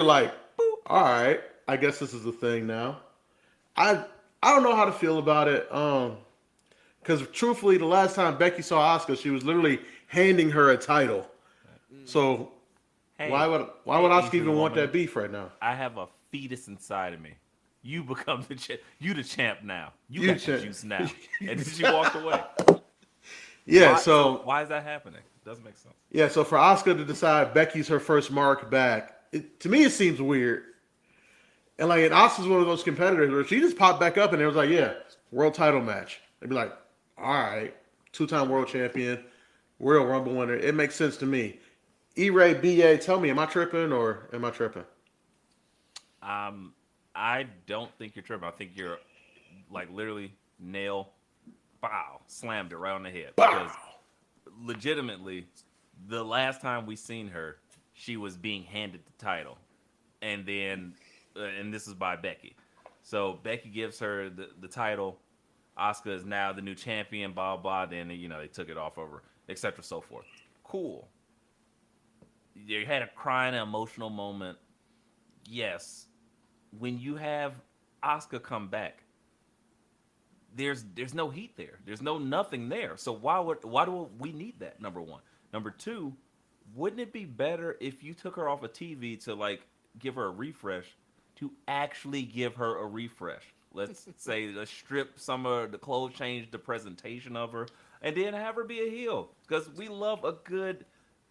like, all right, I guess this is a thing now. I I don't know how to feel about it. Because truthfully, the last time Becky saw Asuka, she was literally handing her a title. Mm-hmm. So Hey, why would hey, Asuka Asian even want woman, that beef right now? I have a fetus inside of me. You become you the champ now. You You got the ch- juice now. And then she walked away. yeah. Why? So So why is that happening? Doesn't make sense. yeah. So for Asuka to decide Becky's her first mark back, to me it seems weird. And like, and Asuka's one of those competitors where she just popped back up and it was like, yeah, world title match. They'd be like, all right, two-time world champion, Royal Rumble winner. It makes sense to me. E-Ray, BA, tell me, am I tripping or am I tripping? Um, I don't think you're tripping. I think you're like literally nail, bow, slammed it right on the head because Bow. legitimately, the last time we seen her, she was being handed the title, and then, and this is by Becky. So Becky gives her the title. Asuka is now the new champion. Blah blah. Then they took it off over, etc. So forth. Cool. You had a crying, emotional moment. Yes, when you have Asuka come back, there's no heat there. There's no nothing there. So why do we need that? Number one. Number two, wouldn't it be better if you took her off of TV to like give her a refresh, to actually give her a refresh? Let's strip some of the clothes, change the presentation of her, and then have her be a heel because we love a good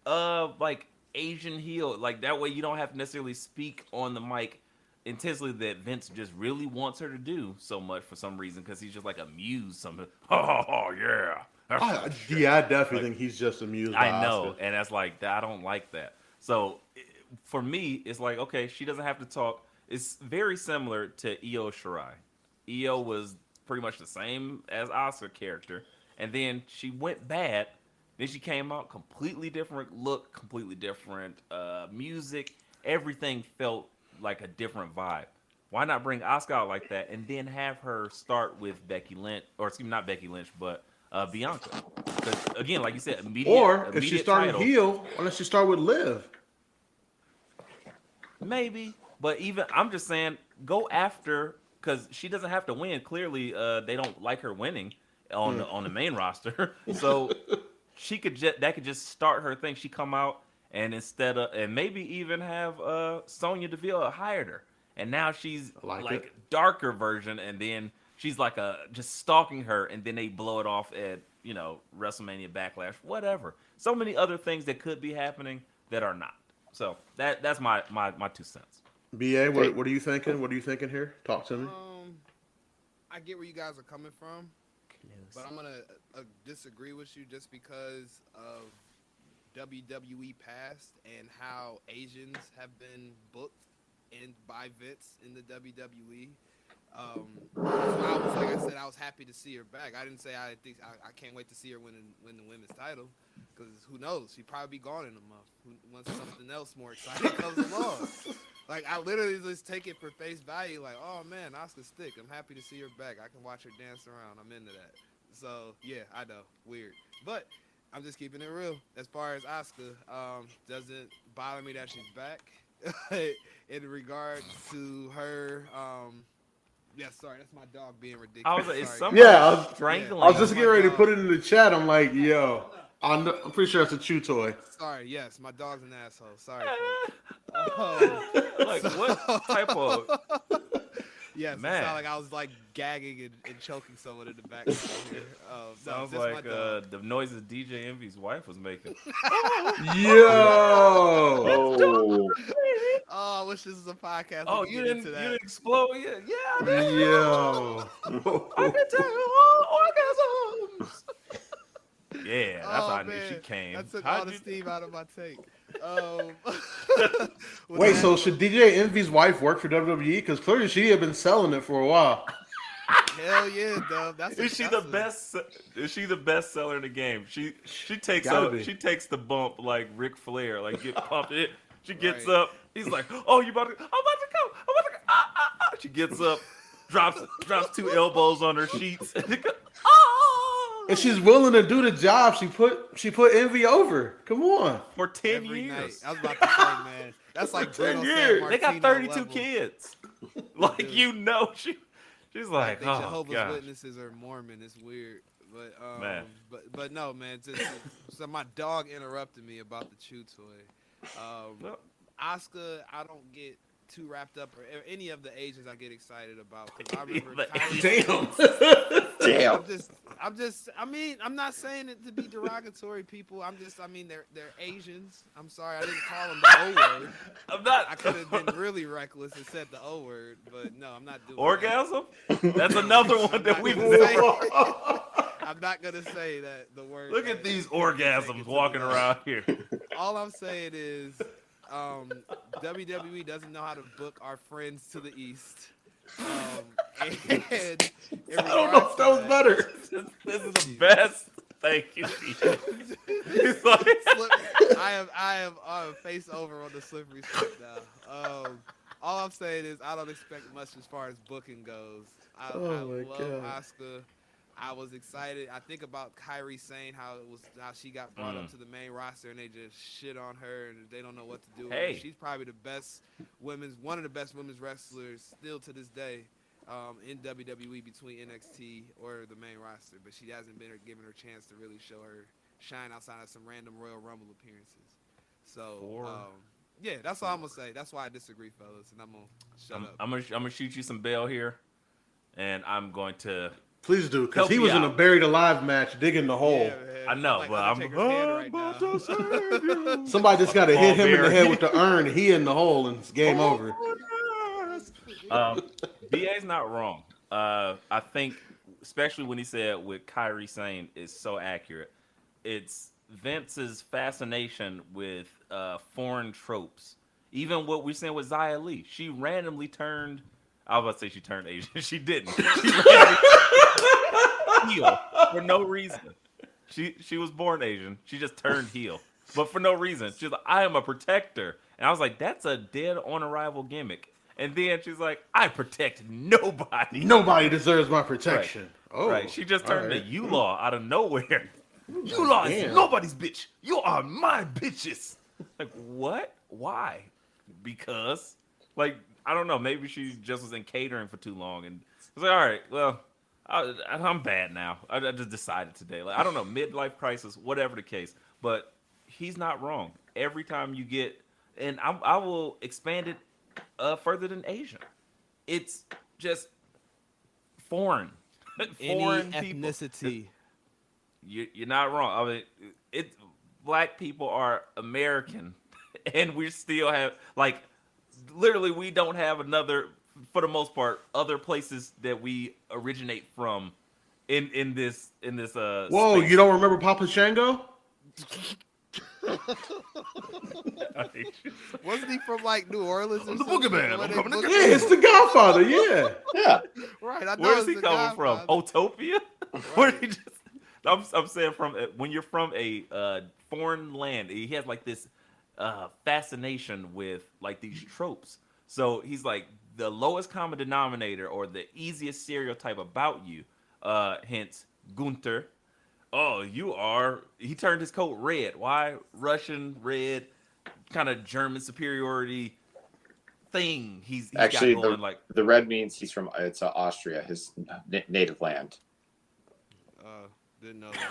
like Asian heel. Like that way you don't have to necessarily speak on the mic intensely that Vince just really wants her to do so much for some reason because he's just like amused something. Oh yeah, that's some shit. Yeah, I definitely Like think he's just amused by I know, Asuka. and that's like I don't like that. So for me, it's like okay, she doesn't have to talk. It's very similar to Io Shirai. Io was pretty much the same as Asuka character, and then she went bad. Then she came out completely different look, completely different music. Everything felt like a different vibe. Why not bring Asuka out like that and then have her start with Becky Lynch, or excuse me, not Becky Lynch, but Bianca? Because again, like you said, Or if she's immediate starting title, heel, why don't she start with Liv? maybe. But even I'm just saying, go after because she doesn't have to win. Clearly, they don't like her winning on Hmm. the main roster. So she could that could just start her thing. She come out and instead of and maybe even have Sonya Deville hired her, and now she's I like it. like darker version, and then she's like a just stalking her, and then they blow it off at WrestleMania Backlash, whatever. So many other things that could be happening that are not. So that's my 2 cents. BA, Hey, what are you thinking? What are you thinking here? Talk to me. Um, I get where you guys are coming from, but Close. I'm gonna disagree with you just because of WWE past and how Asians have been booked and by Vince in the WWE. That's why I was like I said I was happy to see her back. I didn't say I can't wait to see her win the women's title because who knows, she'd probably be gone in a month once something else more exciting comes along. Like I literally just take it for face value. Like, oh man, Oscar Stick. I'm happy to see her back. I can watch her dance around. I'm into that. So yeah, I know, weird, but I'm just keeping it real. As far as Oscar, doesn't bother me that she's back. In regards to her, yeah, sorry, that's my dog being I ridiculous. was like, is Sorry, somebody Yeah, guys. Yeah, I was strangling? just that's my getting ready to dog. put it in the chat. I'm like, yo, I'm pretty sure it's a chew toy. Sorry, yes, my dog's an asshole. Sorry, folks. Like what type of So yes, it sounded man? like I was like gagging and choking someone in the background here. No, Sounds just my like dog. the noises DJ Envy's wife was making. Oh, Yo, it's done, Oh, Oh, baby. I wish this was a podcast. We Oh, could get into you that. didn't explode yet? Yeah, yo. I can tell all orgasms. Yeah, that's how Oh I knew she man, came. that took all How'd the you? steam out of my take. Um, with Wait, that, so should DJ Envy's wife work for WWE? Because clearly she had been selling it for a while. hell yeah, Dub. Is she the best? Is she the best seller in the game? Gotta be. She takes the bump like Ric Flair, like get pumped. She gets right. up. He's like, "Oh, you about to? I'm about to go. I'm about to go." Ah, ah, ah. She gets up, drops two elbows on her sheets. And it goes, ah! And she's willing to do the job. She put Envy over. Come on. For 10 Every night. years. I was about to say, man, that's like 10 Bruno years. San They got Martino 32 level. kids. Like, Dude. she's I like, think oh, Jehovah's gosh. Witnesses are Mormon. It's weird, but Man. but no, man. So my dog interrupted me about the Chew toy. Well, Asuka, I don't get too wrapped up, or any of the Asians I get excited about. 'Cause I remember Damn. Damn. I mean, I'm not saying it to be derogatory, people. I mean, they're Asians. I'm sorry, I didn't call them the O word. I'm not. I could have been really reckless and said the O word, but no, I'm not doing that. Orgasm? That's another one that we've I'm never. not gonna say that the word. Look at these orgasms walking around here. All I'm saying is, WWE doesn't know how to book our friends to the East. And I don't know if that was better. This is the best. Thank you. It's like, I am face over on the slippery slope now. All I'm saying is I don't expect much as far as booking goes. I love Asuka. I was excited. I think about Kairi saying how she got brought up to the main roster and they just shit on her and they don't know what to do with her. She's probably one of the best women's wrestlers still to this day in WWE between NXT or the main roster, but she hasn't been given her chance to really show her shine outside of some random Royal Rumble appearances. So yeah, that's all I'm gonna say. That's why I disagree, fellas, and I'm gonna shut up. I'm gonna shoot you some bail here, and I'm going to. Please do, because Help he me was in a out. buried alive match digging the hole. Yeah, man. I know, Like but I'm Undertaker's hand right about now. to save you. Somebody just got to hit him in the Barbarian. head with the urn. He in the hole, and it's game over. BA's not wrong. I think, especially when he said with Kyrie Sane is so accurate. It's Vince's fascination with foreign tropes. Even what we're saying with Xia Li. She randomly turned. I was about to say she turned Asian. She didn't. She randomly heel for no reason. She was born Asian. She just turned heel, but for no reason. She's like, I am a protector, and I was like, that's a dead on arrival gimmick. And then she's like, I protect nobody. Nobody deserves my protection. Right. Oh, Right. She just turned all right. the U-Law out of nowhere. U-Law is Damn. nobody's bitch. You are my bitches. Like, what? Why? Because, like, I don't know. Maybe she just was in catering for too long. And I was like, all right, well, I'm bad now. I just decided today. Like, I don't know, midlife crisis, whatever the case. But he's not wrong. Every time you get, and I will expand it further than Asian. It's just foreign. Foreign Any people. ethnicity. You're not wrong. I mean, black people are American, and we still have literally we don't have another, for the most part, other places that we originate from in this Whoa, space. you don't remember Papa Shango? Wasn't he from like New Orleans or The something? Boogeyman. Where I'm they coming to booked Yeah, him? it's the Godfather. Yeah. Yeah. Right. I know Where is it's he the coming from? Godfather. Utopia? Where he just, I'm saying from when you're from a foreign land, he has like this fascination with like these tropes. So he's like the lowest common denominator or the easiest stereotype about you. Hence Gunther. Oh, he turned his coat red. Why? Russian red, kind of German superiority thing he's Actually, got going. the red means he's from Austria, his native land. Didn't know that.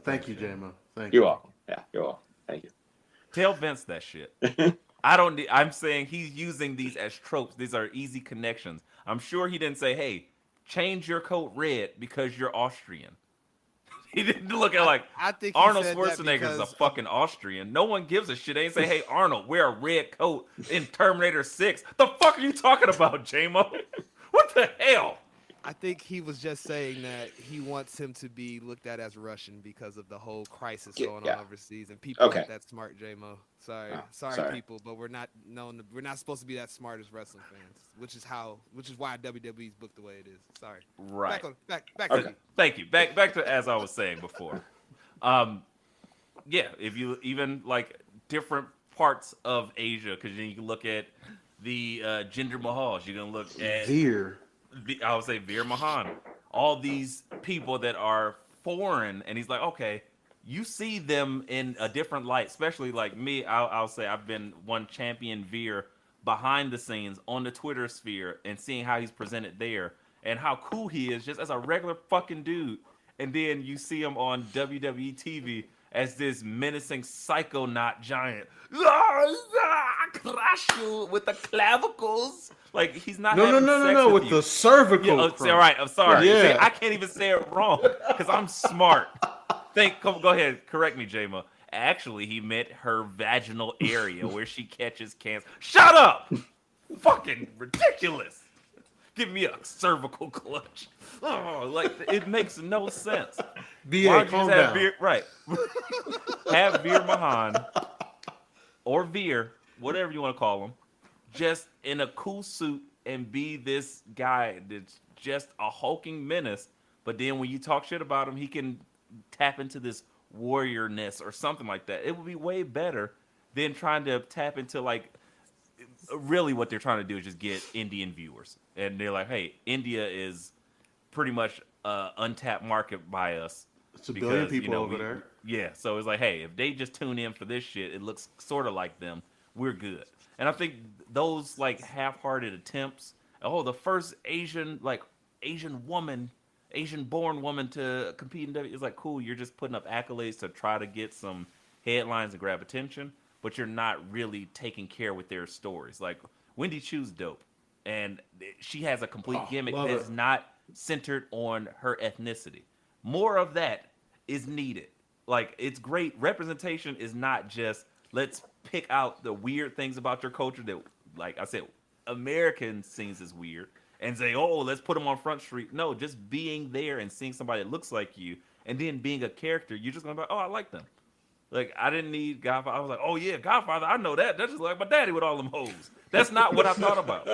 Thank you, J-Mo. Thank You're you. welcome. Yeah, you're welcome. Thank you. Tell Vince that shit. I'm saying he's using these as tropes. These are easy connections. I'm sure he didn't say, hey, change your coat red because you're Austrian. He didn't look at like I think he Arnold said that Schwarzenegger is a because fucking Austrian. No one gives a shit. They ain't say, hey, Arnold, wear a red coat in Terminator 6. The fuck are you talking about, J-Mo? What the hell? I think he was just saying that he wants him to be looked at as Russian because of the whole crisis going on overseas, and people Okay. aren't that smart, J-Mo. Sorry, Oh, sorry, sorry. people, but we're not supposed to be that smart as wrestling fans, which is why WWE's booked the way it is. Sorry. Right. Back Okay. to you. Thank you. Back to as I was saying before. Yeah, if you even like different parts of Asia, because you can look at the Jinder Mahals, you're gonna look at Veer. I would say Veer Mahan. all these people that are foreign, and he's like, okay, you see them in a different light, especially like me. I'll say I've been one champion Veer behind the scenes on the Twitter sphere and seeing how he's presented there and how cool he is just as a regular fucking dude. And then you see him on WWE TV as this menacing psychonaut giant. Crush you with the clavicles. Like he's not having sex with with you. the cervical. Yeah, all crunch. right. I'm sorry. Yeah. See, I can't even say it wrong because I'm smart. Go ahead. Correct me, J-Mo. Actually, he meant her vaginal area where she catches cancer. Shut up! Fucking ridiculous. Give me a cervical clutch. Oh, like it makes no sense. BA, calm down. Veer, right? Have Veer Mahan or Veer, whatever you want to call him, just in a cool suit and be this guy that's just a hulking menace. But then when you talk shit about him, he can tap into this warriorness or something like that. It would be way better than trying to tap into like really what they're trying to do is just get Indian viewers. And they're like, hey, India is pretty much untapped market by us. It's a billion people over there. Yeah, so it's like, hey, if they just tune in for this shit, it looks sort of like them. We're good. And I think those like half-hearted attempts. Oh, the first Asian born woman to compete in WWE. It's like, cool, you're just putting up accolades to try to get some headlines and grab attention, but you're not really taking care with their stories. Like Wendy Chu's dope, and she has a complete gimmick that's not centered on her ethnicity. More of that is needed. Like, it's great. Representation is not just let's pick out the weird things about your culture that, like I said, American scenes is weird and say, oh, let's put them on Front Street. No, just being there and seeing somebody that looks like you and then being a character, you're just going to be like, oh, I like them. Like, I didn't need Godfather. I was like, oh, yeah, Godfather, I know that. That's just like my daddy with all them hoes. That's not what I thought about.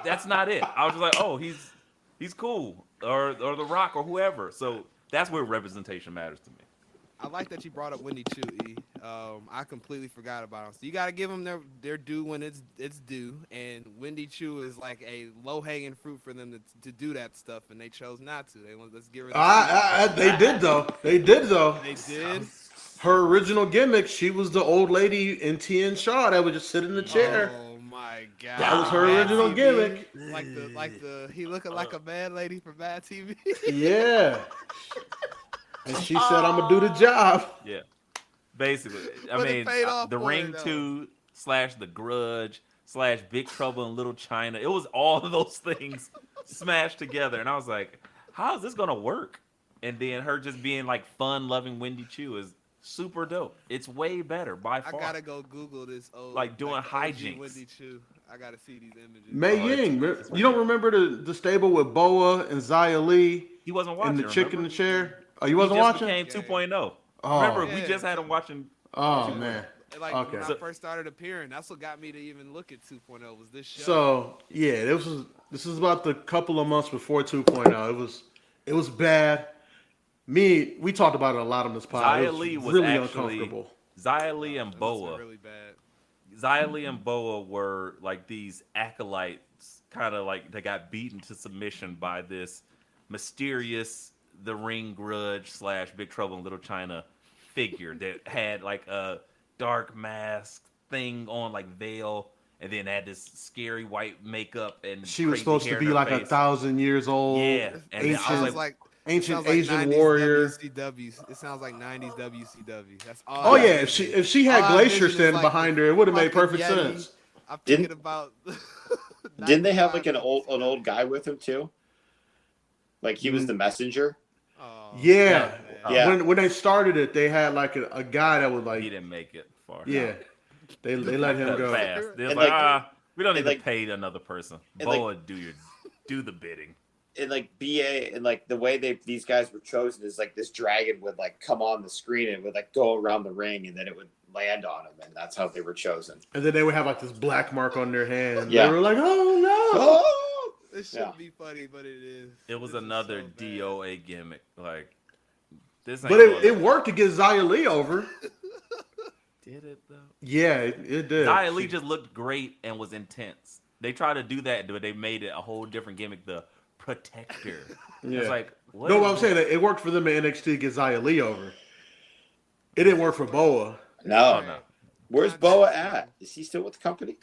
That's not it. I was just like, oh, he's cool. Or The Rock or whoever. So that's where representation matters to me. I like that you brought up Wendy Chu. I completely forgot about them. So you got to give them their due when it's due. And Wendy Chu is like a low hanging fruit for them to do that stuff, and they chose not to. Let's give her. They did though. They did. Her original gimmick, she was the old lady in Tien Shaw that would just sit in the chair. Oh my god, that was her original gimmick. Like the he looking like a mad lady from Bad TV. Yeah. And she said, I'm going to do the job. Yeah. Basically. I But it mean, paid off The for Ring her, 2 / The Grudge / Big Trouble in Little China. It was all of those things smashed together. And I was like, how is this going to work? And then her just being like fun-loving Wendy Chu is super dope. It's way better by far. I got to go Google this old. Like doing OG hijinks. Wendy Chu. I got to see these images. Mei Ying. You don't remember the stable with Boa and Xia Li? He wasn't watching. And the chick in the chair? Oh, you He wasn't just watching? became 2.0. Oh. Remember, Yeah. we just had him watching. Oh, man. Like Okay. when I first started appearing, that's what got me to even look at 2.0 was this show. So, yeah, this was about the couple of months before 2.0. It was bad. We talked about it a lot on this podcast. Xia It Li was was really actually uncomfortable. Xia Li and That must have Boa. been really bad. Xia Li and Boa were like these acolytes, kind of like they got beaten to submission by this mysterious The Ring Grudge / Big Trouble in Little China figure that had like a dark mask thing on, like veil, and then had this scary white makeup and She was crazy supposed hair to in be her like face. 1,000 years old. Yeah, and then I was like, Ancient sounds like Asian 90s warrior. WCW. It sounds like 90s WCW. That's all. Oh I yeah, envision. if she had All I Glacier envision is standing like behind her, it would have made fucking perfect Yeti. sense. I'm thinking about. Didn't they have like 95 an old guy with him too? Like he was the messenger. Oh, Yeah. man. Yeah. When they started it, they had like a guy that was he like, didn't make it far. yeah, they let him go. Fast. They're And like, like- we don't need and to like- pay another person. and like- Boa, do the bidding. And like BA and like the way these guys were chosen is like this dragon would like come on the screen and would like go around the ring and then it would land on them, and that's how they were chosen. And then they would have like this black mark on their hand. Yeah. They were like, oh no. Oh! This shouldn't Yeah. be funny, but it is. It was This is another so bad. DOA gimmick. Like this, ain't But going it worked to get Xia Li over. Did it though? Yeah, it did. Xia Li just looked great and was intense. They tried to do that, but they made it a whole different gimmick. The protector. Yeah. It's like, what No, is what I'm this? saying, it worked for them in NXT to get Xia Li over. It didn't work for Boa. No. Oh no. Where's Context, Boa bro. at? Is he still with the company?